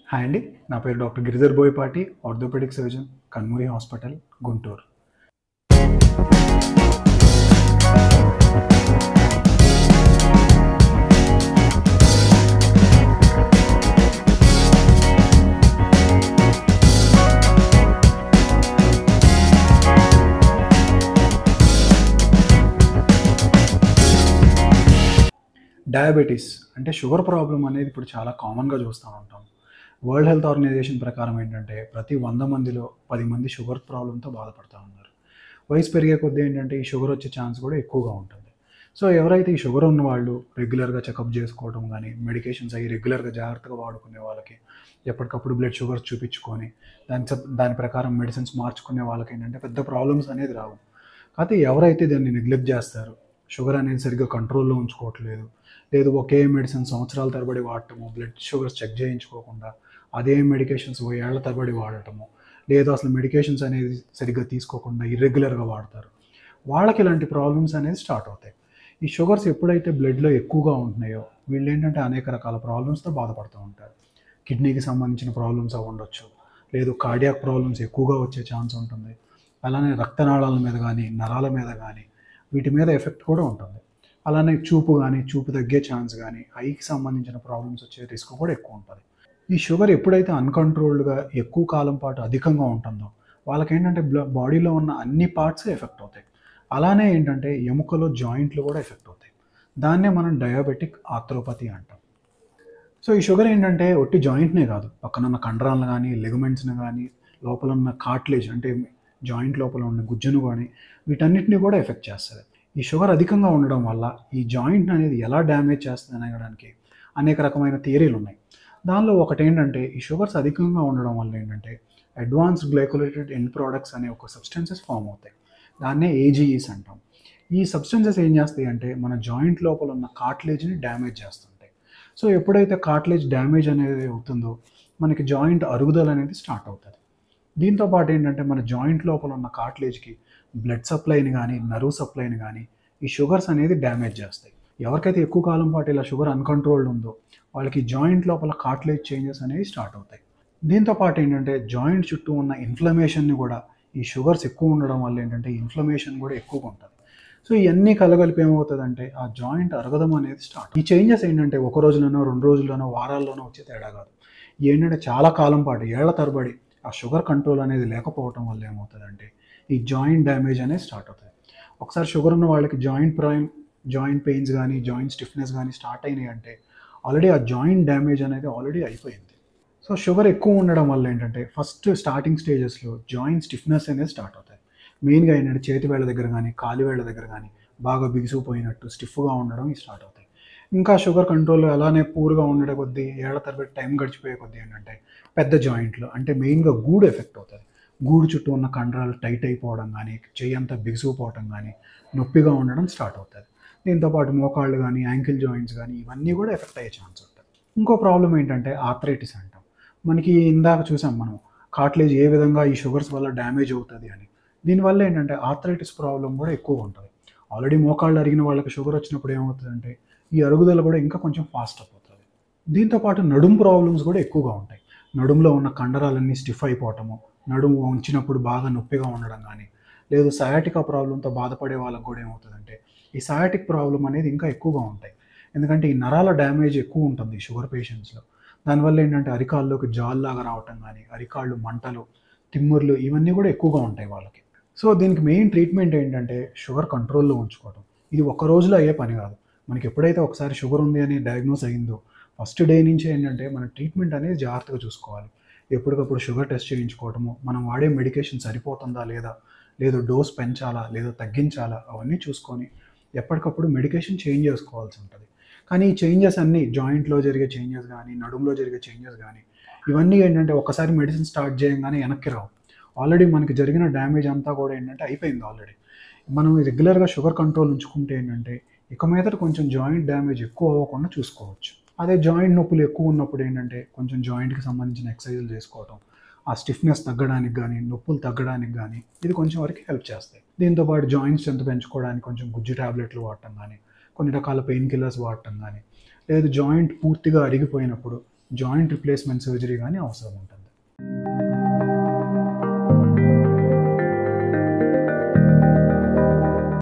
Hi అండి. నా పేరు doctor Giridhar Boyapati, orthopaedic surgeon, Kanmuri hospital, Guntur. Diabetes అంటే షుగర్ ప్రాబ్లం అనేది ఇప్పుడు చాలా కామన్‌గా చూస్తూ ఉంటాం. వరల్డ్ హెల్త్ ఆర్గనైజేషన్ ప్రకారం ఏంటంటే ప్రతి 100 మందిలో 10 మంది షుగర్ ప్రాబ్లమ్‌తో బాధపడతా ఉన్నారు. వయసు పెరిగే కొద్దీ ఏంటంటే ఈ షుగర్ వచ్చే ఛాన్స్ కూడా ఎక్కువగా ఉంటుంది. సో ఎవరైతే ఈ షుగర్ ఉన్నవాళ్ళు రెగ్యులర్‌గా చెకప్ చేసుకోవడం గానీ, మెడికేషన్స్ అయి రెగ్యులర్‌గా జాగ్రత్తగా వాడుకునే వాళ్ళకి, ఎప్పటికప్పుడు బ్లడ్ షుగర్స్ చూపించుకొని దాని ప్రకారం మెడిసిన్స్ మార్చుకునే వాళ్ళకేంటంటే పెద్ద ప్రాబ్లమ్స్ అనేది రావు. కాకపోతే ఎవరైతే దాన్ని నెగ్లెక్ట్ చేస్తారో, షుగర్ అనేది సరిగ్గా కంట్రోల్‌లో ఉంచుకోవట్లేదు, లేదు ఒకే మెడిసిన్ సంవత్సరాల తరబడి వాడటము, బ్లడ్ షుగర్స్ చెక్ చేయించుకోకుండా అదే మెడికేషన్స్ ఏళ్ల తరబడి వాడటము, లేదు అసలు మెడికేషన్స్ అనేది సరిగ్గా తీసుకోకుండా ఇర్రెగ్యులర్‌గా వాడతారు. వాళ్ళకి ఇలాంటి ప్రాబ్లమ్స్ అనేది స్టార్ట్ అవుతాయి. ఈ షుగర్స్ ఎప్పుడైతే బ్లడ్‌లో ఎక్కువగా ఉంటున్నాయో వీళ్ళేంటంటే అనేక రకాల ప్రాబ్లమ్స్‌తో బాధపడుతూ ఉంటారు. కిడ్నీకి సంబంధించిన ప్రాబ్లమ్స్ అవ్వుండొచ్చు, లేదు కార్డియాక్ ప్రాబ్లమ్స్ ఎక్కువగా వచ్చే ఛాన్స్ ఉంటుంది. అలానే రక్తనాళాల మీద కానీ, నరాల మీద కానీ వీటి మీద ఎఫెక్ట్ కూడా ఉంటుంది. అలానే చూపు తగ్గే ఛాన్స్ కానీ, ఐకి సంబంధించిన ప్రాబ్లమ్స్ వచ్చే రిస్క్ కూడా ఎక్కువ ఉంటుంది. ఈ షుగర్ ఎప్పుడైతే అన్‌కంట్రోల్డ్‌గా ఎక్కువ కాలం పాటు అధికంగా ఉంటుందో వాళ్ళకేంటంటే బాడీలో ఉన్న అన్ని పార్ట్స్ ఎఫెక్ట్ అవుతాయి. అలానే ఏంటంటే ఎముకలు, జాయింట్లు కూడా ఎఫెక్ట్ అవుతాయి. దాన్నే మనం డయాబెటిక్ ఆర్థ్రోపతి అంటాం. సో ఈ షుగర్ ఏంటంటే ఒట్టి జాయింట్‌నే కాదు, పక్కనున్న కండరాలను కానీ, లిగమెంట్స్‌ని కానీ, లోపల ఉన్న కార్టిలేజ్ అంటే జాయింట్ లోపల ఉన్న గుజ్జును కానీ వీటన్నిటిని కూడా ఎఫెక్ట్ చేస్తది. ఈ షుగర్ అధికంగా ఉండడం వల్ల ఈ జాయింట్ అనేది ఎలా డ్యామేజ్ చేస్తుంది అనడానికి అనేక రకమైన థియరీలు ఉన్నాయి. దానిలో ఒకటేంటంటే ఈ షుగర్స్ అధికంగా ఉండడం వల్ల ఏంటంటే అడ్వాన్స్డ్ గ్లైకోలేటెడ్ ఎండ్ ప్రొడక్ట్స్ అనే ఒక సబ్స్టెన్సెస్ ఫామ్ అవుతాయి. దాన్నే ఏజీఈస్ అంటాం. ఈ సబ్స్టెన్సెస్ ఏం చేస్తాయి అంటే మన జాయింట్ లోపల ఉన్న కార్టిలేజ్ని డ్యామేజ్ చేస్తుంటాయి. సో ఎప్పుడైతే కార్టిలేజ్ డ్యామేజ్ అనేది అవుతుందో మనకి జాయింట్ అరుగుదల అనేది స్టార్ట్ అవుతుంది. దీంతో పాటు ఏంటంటే మన జాయింట్ లోపల ఉన్న కార్టిలేజ్కి బ్లడ్ సప్లైని కానీ, నర్వ్ సప్లైని కానీ ఈ షుగర్స్ అనేది డ్యామేజ్ చేస్తాయి. ఎవరికైతే ఎక్కువ కాలం పాటు ఇలా షుగర్ అన్‌కంట్రోల్డ్ ఉందో వాళ్ళకి జాయింట్ లోపల కార్టిలేజ్ చేంజెస్ అనేవి స్టార్ట్ అవుతాయి. దీంతో పాటు ఏంటంటే జాయింట్ చుట్టూ ఉన్న ఇన్ఫ్లమేషన్‌ని కూడా ఈ షుగర్స్ ఎక్కువ ఉండడం వల్ల ఏంటంటే ఇన్ఫ్లమేషన్ కూడా ఎక్కువగా ఉంటుంది. సో ఇవన్నీ కలగలిపి ఏమవుతుందంటే ఆ జాయింట్ అరగడం అనేది స్టార్ట్. ఈ చేంజెస్ ఏంటంటే ఒక రోజులోనో, 2 రోజుల్లోనో, వారాల్లోనో వచ్చే తేడా కాదు. ఏంటంటే చాలా కాలం పాటు ఏళ్ల తరబడి ఆ షుగర్ కంట్రోల్ అనేది లేకపోవడం వల్ల ఏమవుతుందంటే ఈ జాయింట్ డ్యామేజ్ అనేది స్టార్ట్ అవుతుంది. ఒకసారి షుగర్ ఉన్న వాళ్ళకి జాయింట్ పెయిన్స్ కానీ, జాయింట్ స్టిఫ్నెస్ కానీ స్టార్ట్ అయినాయి అంటే ఆల్రెడీ ఆ జాయింట్ డ్యామేజ్ అనేది ఆల్రెడీ అయిపోయింది. సో షుగర్ ఎక్కువ ఉండడం వల్ల ఏంటంటే ఫస్ట్ స్టార్టింగ్ స్టేజెస్లో జాయింట్ స్టిఫ్నెస్ అనేది స్టార్ట్ అవుతాయి. మెయిన్గా ఏంటంటే చేతి వేళ్ళ దగ్గర కానీ, కాలి వేళ్ళ దగ్గర కానీ బాగా బిగుసుకుపోయినట్టు స్టిఫ్గా ఉండడం స్టార్ట్ అవుతాయి. ఇంకా షుగర్ కంట్రోల్ అలానే పూర్గా ఉండే కొద్దీ ఏళ్ల తరబడి టైం గడిచిపోయే కొద్దీ ఏంటంటే పెద్ద జాయింట్లు అంటే మెయిన్గా గూడు ఎఫెక్ట్ అవుతుంది. గూడు చుట్టూ ఉన్న కండరాలు టైట్ అయిపోవడం కానీ, చెయ్యి అంతా బిగుసుకుపోవడం కానీ, నొప్పిగా ఉండడం స్టార్ట్ అవుతుంది. దీంతోపాటు మోకాళ్ళు కానీ, యాంకిల్ జాయింట్స్ కానీ ఇవన్నీ కూడా ఎఫెక్ట్ అయ్యే ఛాన్స్ ఉంటుంది. ఇంకో ప్రాబ్లం ఏంటంటే ఆర్థరైటిస్ అంటాం. మనకి ఇందాక చూసాం మనం కార్టిలేజ్ ఏ విధంగా ఈ షుగర్స్ వల్ల డ్యామేజ్ అవుతుంది అని. దీనివల్ల ఏంటంటే ఆర్థరైటిస్ ప్రాబ్లం కూడా ఎక్కువగా ఉంటుంది. ఆల్రెడీ మోకాళ్ళు అరిగిన వాళ్ళకి షుగర్ వచ్చినప్పుడు ఏమవుతుందంటే ఈ అరుగుదల కూడా ఇంకా కొంచెం ఫాస్ట్ అయిపోతుంది. దీంతోపాటు నడుము ప్రాబ్లమ్స్ కూడా ఎక్కువగా ఉంటాయి. నడుములో ఉన్న కండరాలన్నీ స్టిఫ్ అయిపోవటము, నడుము వంచినప్పుడు బాగా నొప్పిగా ఉండడం కానీ, లేదు సయాటికా ప్రాబ్లంతో బాధపడే వాళ్ళకి కూడా ఏమవుతుందంటే ఈ సయాటిక్ ప్రాబ్లం అనేది ఇంకా ఎక్కువగా ఉంటాయి. ఎందుకంటే ఈ నరాల డ్యామేజ్ ఎక్కువ ఉంటుంది షుగర్ పేషెంట్స్లో. దానివల్ల ఏంటంటే అరికాల్లోకి జాల్లాగా రావటం కానీ, అరికాళ్ళు మంటలు, తిమ్ముర్లు ఇవన్నీ కూడా ఎక్కువగా ఉంటాయి వాళ్ళకి. సో దీనికి మెయిన్ ట్రీట్మెంట్ ఏంటంటే షుగర్ కంట్రోల్లో ఉంచుకోవడం. ఇది ఒక్క రోజులో అయ్యే పని కాదు. మనకి ఎప్పుడైతే ఒకసారి షుగర్ ఉంది అని డయాగ్నోస్ అయిందో ఫస్ట్ డే నుంచి ఏంటంటే మన ట్రీట్మెంట్ అనేది జాగ్రత్తగా చూసుకోవాలి. ఎప్పటికప్పుడు షుగర్ టెస్ట్ చేయించుకోవటము, మనం వాడే మెడికేషన్ సరిపోతుందా లేదా, లేదు డోస్ పెంచాలా లేదా తగ్గించాలా అవన్నీ చూసుకొని ఎప్పటికప్పుడు మెడికేషన్ చేంజ్ చేసుకోవాల్సి ఉంటుంది. కానీ ఈ చేంజెస్ అన్నీ జాయింట్లో జరిగే చేంజెస్ కానీ, నడుములో జరిగే చేంజెస్ కానీ ఇవన్నీ ఏంటంటే ఒకసారి మెడిసిన్ స్టార్ట్ చేయగానే వెనక్కి రావు. ఆల్రెడీ మనకి జరిగిన డ్యామేజ్ అంతా కూడా ఏంటంటే అయిపోయింది ఆల్రెడీ. మనం రెగ్యులర్గా షుగర్ కంట్రోల్ ఉంచుకుంటే ఏంటంటే ఇక మీదట కొంచెం జాయింట్ డ్యామేజ్ ఎక్కువ అవ్వకుండా చూసుకోవచ్చు. అదే జాయింట్ నొప్పులు ఎక్కువ ఉన్నప్పుడు ఏంటంటే కొంచెం జాయింట్కి సంబంధించిన ఎక్సర్సైజులు చేసుకోవటం, ఆ స్టిఫ్నెస్ తగ్గడానికి కానీ, నొప్పులు తగ్గడానికి కానీ ఇది కొంచెం వరకు హెల్ప్ చేస్తాయి. దీంతోపాటు జాయింట్ స్ట్రెంత్ పెంచుకోవడానికి కొంచెం గుజ్జు ట్యాబ్లెట్లు వాడటం కానీ, కొన్ని రకాల పెయిన్ కిల్లర్స్ వాడటం కానీ, లేదు జాయింట్ పూర్తిగా అరిగిపోయినప్పుడు జాయింట్ రిప్లేస్మెంట్ సర్జరీ కానీ అవసరం ఉంటుంది.